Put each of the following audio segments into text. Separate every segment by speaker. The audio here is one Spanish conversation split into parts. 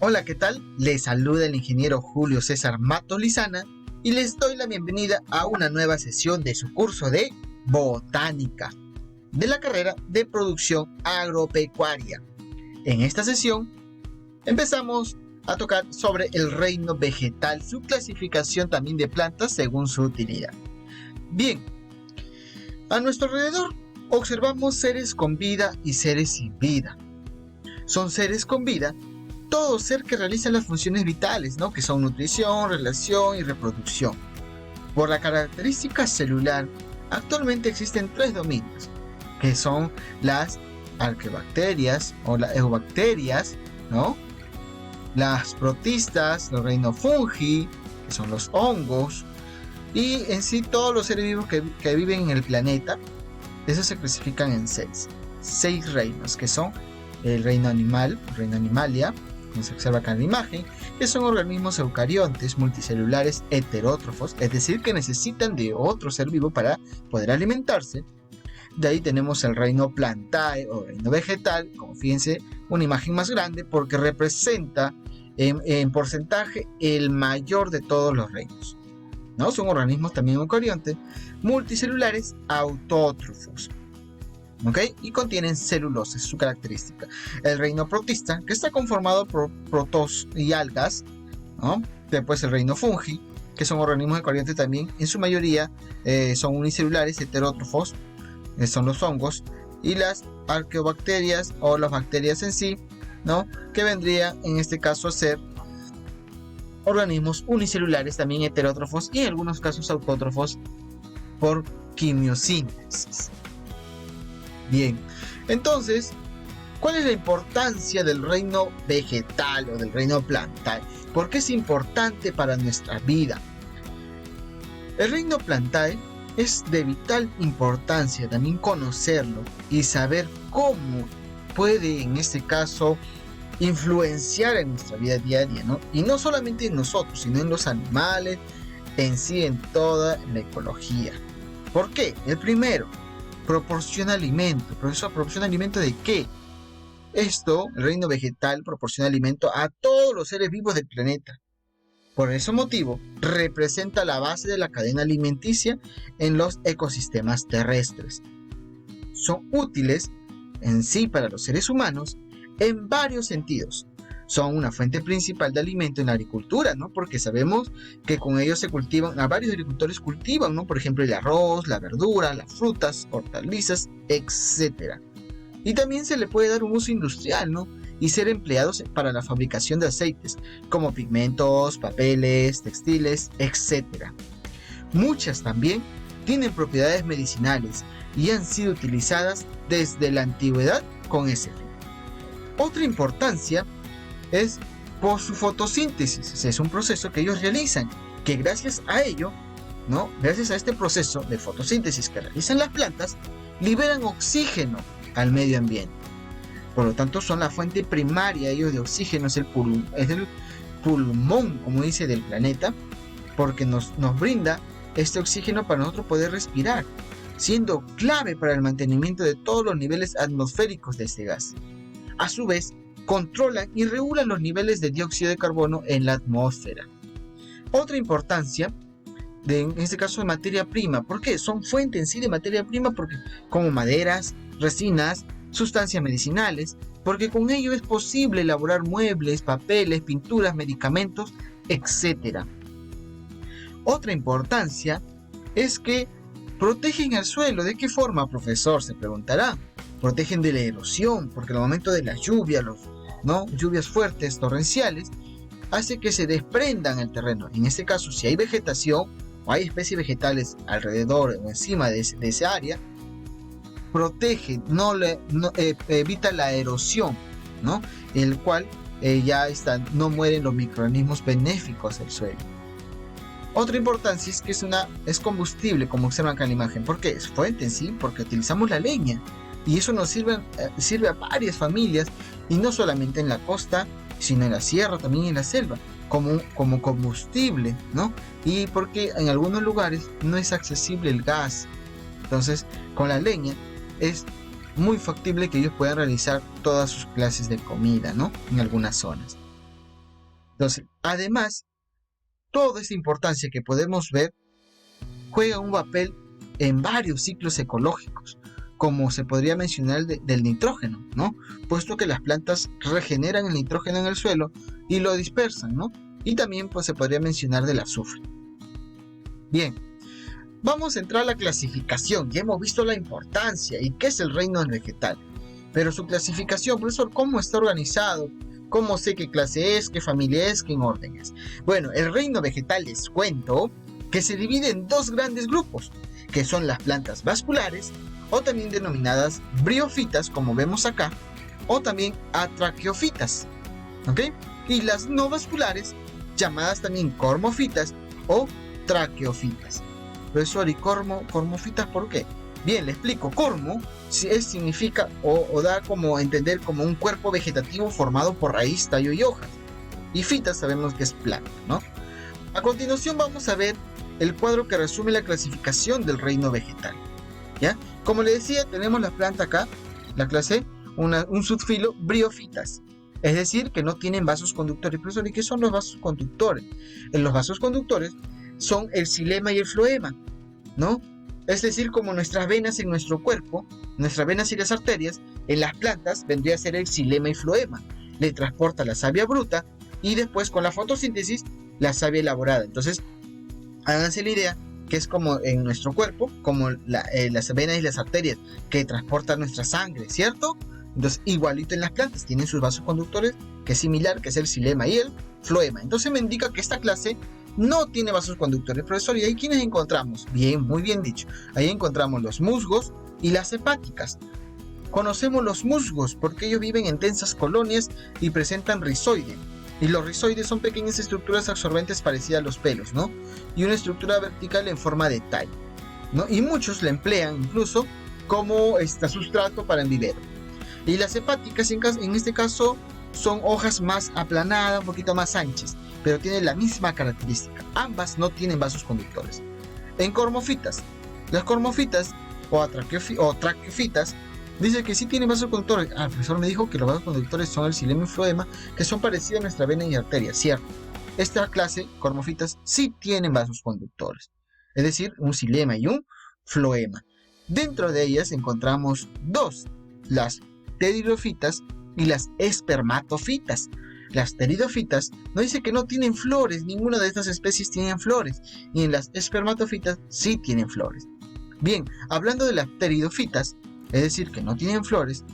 Speaker 1: Hola, ¿qué tal? Les saluda el ingeniero Julio César Matos Lizana y les doy la bienvenida a una nueva sesión de su curso de Botánica de la carrera de Producción Agropecuaria. En esta sesión empezamos a tocar sobre el reino vegetal, su clasificación también de plantas según su utilidad. Bien, a nuestro alrededor observamos seres con vida y seres sin vida. Son seres con vida todo ser que realiza las funciones vitales, ¿no? Que son nutrición, relación y reproducción. Por la característica celular, actualmente existen 3 dominios, que son las arqueobacterias o las eubacterias, ¿no? Las protistas, los reinos-fungi, que son los hongos, y en sí todos los seres vivos que viven en el planeta. Esos se clasifican en 6 reinos, que son el reino animal, el reino animalia, como se observa acá en la imagen, que son organismos eucariontes multicelulares heterótrofos, es decir, que necesitan de otro ser vivo para poder alimentarse. De ahí tenemos el reino plantae o reino vegetal, como fíjense, una imagen más grande porque representa en porcentaje el mayor de todos los reinos, ¿no? Son organismos también eucariontes multicelulares autótrofos, ¿ok? Y contienen celulosa, es su característica. El reino protista, que está conformado por protos y algas, ¿no? Después el reino fungi, que son organismos eucariontes también, en su mayoría son unicelulares, heterótrofos, son los hongos, y las arqueobacterias o las bacterias en sí, ¿no? Que vendrían en este caso a ser organismos unicelulares, también heterótrofos, y en algunos casos autótrofos por quimiosíntesis. Bien, entonces, ¿cuál es la importancia del reino vegetal o del reino plantae? ¿Por qué es importante para nuestra vida? El reino plantae es de vital importancia también conocerlo y saber cómo puede en este caso influenciar en nuestra vida diaria, ¿no? Y no solamente en nosotros, sino en los animales, en sí, en toda la ecología. ¿Por qué? El primero, proporciona alimento. ¿Profesor, proporciona alimento de qué? Esto, el reino vegetal, proporciona alimento a todos los seres vivos del planeta. Por ese motivo, representa la base de la cadena alimenticia en los ecosistemas terrestres. Son útiles en sí para los seres humanos en varios sentidos. Son una fuente principal de alimento en la agricultura, ¿no? Porque sabemos que con ellos se cultivan, a varios agricultores cultivan, ¿no? Por ejemplo, el arroz, la verdura, las frutas, hortalizas, etc. Y también se le puede dar un uso industrial, ¿no? Y ser empleados para la fabricación de aceites, como pigmentos, papeles, textiles, etc. Muchas también tienen propiedades medicinales y han sido utilizadas desde la antigüedad con ese fin. Otra importancia es por su fotosíntesis. Es un proceso que ellos realizan, que gracias a ello, ¿no? Gracias a este proceso de fotosíntesis que realizan las plantas, liberan oxígeno al medio ambiente. Por lo tanto, son la fuente primaria ellos de oxígeno, es el pulmón, como dice, del planeta, porque nos brinda este oxígeno para nosotros poder respirar, siendo clave para el mantenimiento de todos los niveles atmosféricos de este gas. A su vez, controlan y regulan los niveles de dióxido de carbono en la atmósfera. Otra importancia, en este caso de materia prima, ¿por qué? Son fuente en sí de materia prima, porque como maderas, resinas, sustancias medicinales, porque con ello es posible elaborar muebles, papeles, pinturas, medicamentos, etc. Otra importancia es que protegen al suelo. ¿De qué forma, profesor?, se preguntará. Protegen de la erosión, porque al momento de las lluvias, lluvias fuertes, torrenciales, hace que se desprendan el terreno. En este caso, si hay vegetación o hay especies vegetales alrededor o encima de esa área, protege, evita la erosión, ¿no? En el cual no mueren los microorganismos benéficos del suelo. Otra importancia es que es combustible, como observan acá en la imagen. ¿Por qué? Es fuente en sí, porque utilizamos la leña. Y eso nos sirve a varias familias, y no solamente en la costa, sino en la sierra, también en la selva, como combustible, ¿no? Y porque en algunos lugares no es accesible el gas. Entonces, con la leña es muy factible que ellos puedan realizar todas sus clases de comida, ¿no? En algunas zonas. Entonces, además, toda esta importancia que podemos ver juega un papel en varios ciclos ecológicos, como se podría mencionar del nitrógeno, ¿no? Puesto que las plantas regeneran el nitrógeno en el suelo y lo dispersan, ¿no? Y también pues, se podría mencionar del azufre. Bien, vamos a entrar a la clasificación. Ya hemos visto la importancia y qué es el reino vegetal. Pero su clasificación, profesor, ¿cómo está organizado? ¿Cómo sé qué clase es, qué familia es, qué orden es? Bueno, el reino vegetal les cuento que se divide en dos grandes grupos, que son las plantas vasculares, o también denominadas briófitas, como vemos acá, o también atraqueofitas, ¿ok? Y las no vasculares, llamadas también cormofitas o traqueofitas. Profesor, ¿y cormofitas por qué? Bien, le explico. Cormo significa o da como entender como un cuerpo vegetativo formado por raíz, tallo y hojas. Y fitas sabemos que es planta, ¿no? A continuación vamos a ver el cuadro que resume la clasificación del reino vegetal, ¿ya? Como le decía, tenemos la planta acá, la clase, un subfilo briófitas. Es decir, que no tienen vasos conductores. Profesor, ¿y qué son los vasos conductores? Los vasos conductores son el xilema y el floema, ¿no? Es decir, como nuestras venas en nuestro cuerpo, nuestras venas y las arterias, en las plantas vendría a ser el xilema y floema. Le transporta la savia bruta y después con la fotosíntesis la savia elaborada. Entonces, háganse la idea que es como en nuestro cuerpo, como las venas y las arterias que transportan nuestra sangre, ¿cierto? Entonces, igualito en las plantas, tienen sus vasos conductores, que es similar, que es el xilema y el floema. Entonces me indica que esta clase no tiene vasos conductores, profesor. ¿Y ahí quiénes encontramos? Bien, muy bien dicho. Ahí encontramos los musgos y las hepáticas. Conocemos los musgos porque ellos viven en densas colonias y presentan rizoide. Y los rizoides son pequeñas estructuras absorbentes parecidas a los pelos, ¿no? Y una estructura vertical en forma de tallo, ¿no? Y muchos la emplean incluso como sustrato para el vivero. Y las hepáticas en este caso son hojas más aplanadas, un poquito más anchas, pero tienen la misma característica. Ambas no tienen vasos conductores. En cormofitas, las cormofitas o traqueofitas dice que sí tienen vasos conductores. El profesor me dijo que los vasos conductores son el xilema y floema, que son parecidos a nuestra vena y arteria, cierto. Esta clase, cormofitas, sí tienen vasos conductores, es decir, un xilema y un floema. Dentro de ellas encontramos dos, las pteridofitas y las espermatofitas. Las pteridofitas nos dice que no tienen flores, ninguna de estas especies tienen flores, y en las espermatofitas sí tienen flores. Bien, hablando de las pteridofitas, es decir, que no tienen flores,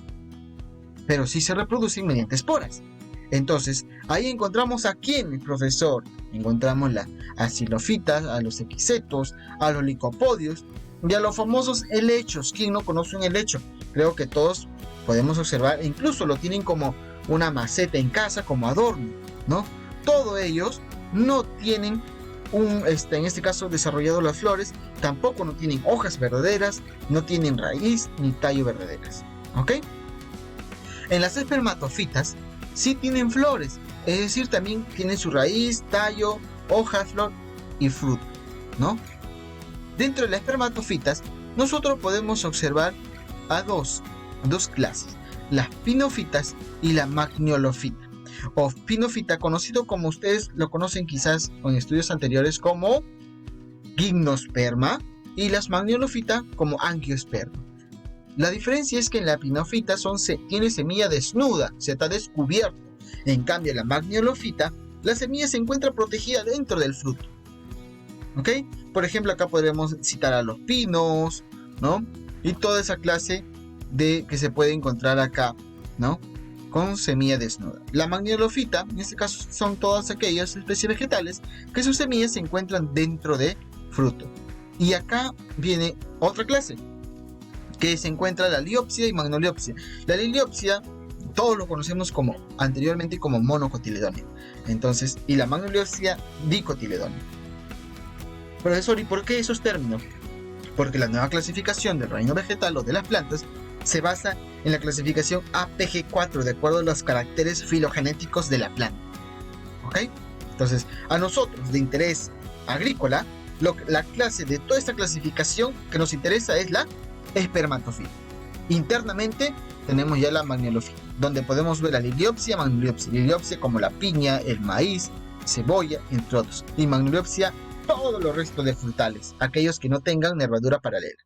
Speaker 1: pero sí se reproducen mediante esporas. Entonces, ahí encontramos a quién, profesor. Encontramos a xilofitas, a los equisetos, a los licopodios y a los famosos helechos. ¿Quién no conoce un helecho? Creo que todos podemos observar, e incluso lo tienen como una maceta en casa, como adorno, ¿no? Todos ellos no tienen en este caso desarrollado las flores, tampoco no tienen hojas verdaderas, no tienen raíz ni tallo verdaderas, ¿ok? En las espermatofitas sí tienen flores, es decir, también tienen su raíz, tallo, hoja, flor y fruto, ¿no? Dentro de las espermatofitas nosotros podemos observar a dos clases, las pinofitas y la magniolofita. O pinofita, conocido como ustedes lo conocen quizás en estudios anteriores como gimnosperma, y las magniolofita como angiosperma. La diferencia es que en la pinofita tiene semilla desnuda, se está descubierto. En cambio, en la magniolofita, la semilla se encuentra protegida dentro del fruto. ¿Ok? Por ejemplo, acá podríamos citar a los pinos, ¿no? Y toda esa clase que se puede encontrar acá, ¿no? Con semilla desnuda. La magniolofita, en este caso, son todas aquellas especies vegetales que sus semillas se encuentran dentro de fruto. Y acá viene otra clase, que se encuentra la liopsia y magnoliopsia. La liopsia, todos lo conocemos anteriormente como monocotiledóneo. Entonces, y la magnoliopsia, dicotiledóneo. Profesor, ¿y por qué esos términos? Porque la nueva clasificación del reino vegetal o de las plantas se basa en la clasificación APG4 de acuerdo a los caracteres filogenéticos de la planta. ¿Ok? Entonces, a nosotros de interés agrícola, la clase de toda esta clasificación que nos interesa es la espermatofita. Internamente tenemos ya la magniología, donde podemos ver la liliopsia, magniolipsia. Liliopsia como la piña, el maíz, cebolla, entre otros. Y magniolipsia, todos los restos de frutales, aquellos que no tengan nervadura paralela.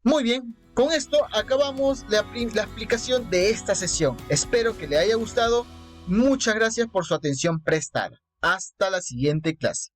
Speaker 1: Muy bien, con esto acabamos la explicación de esta sesión. Espero que le haya gustado. Muchas gracias por su atención prestada. Hasta la siguiente clase.